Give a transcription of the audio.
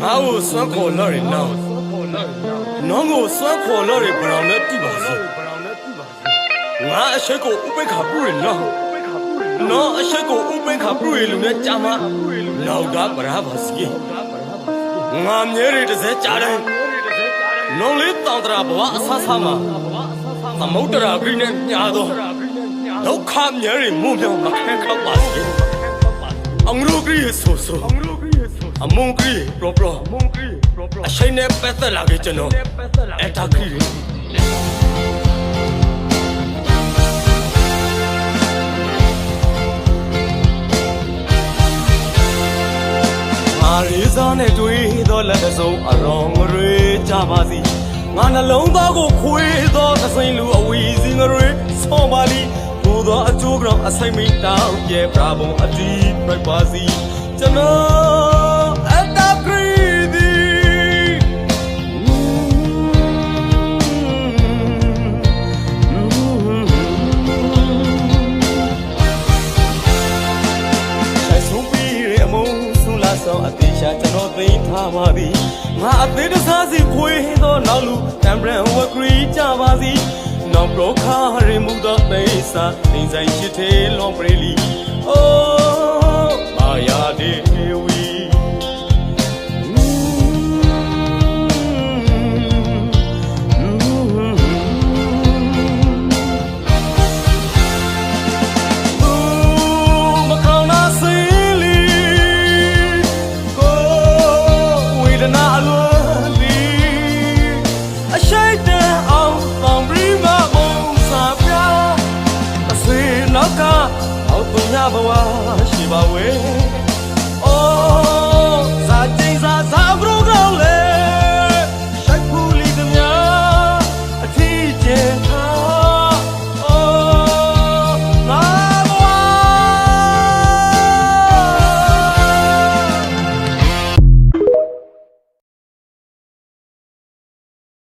ngao suan ko lori now nongo suan ko lori brown na ti ba si nga ashe ko upe kha puri no no ashe ko upe kha puri lu ne chama now da bara ba si nga mye ri de se cha dai non le taung tra bwa asa sa ma samudra gri ne nya do dukha mye ri mu myaw ma khan khaw ba si angro gri so so among gri pro proအရှိန်နဲ့ပတ်သက်လာခဲ့ကျွန်တော်အဲ့ဒါခရီးမာရီဇာနဲ့တွေ့သောလက်စုံအရောင်ရေကြပါစီငါနှလုံးသားကိုခွေးသောသစိန်လူအဝီစီငရေဆောပါလီကိုသောအကျိုးကြောင့်အဆိုင်မိတောင်းရဲ့ပြဘုံအတီးပြပါစီကျွန်တော်အဲ့ဒါခရီးဆောင်အသေးချာကျွန်တော်သိထားပါသည်ငါအသေးတစားစီခွေးသောနောက်လူတံပရန်ဝကရီကြပါစီနောက်ပရောခါရမှုသောသိစာသင်ဆိုင်ရှိသေးလွန်ပရီလီအိုးမာယာဒီဝ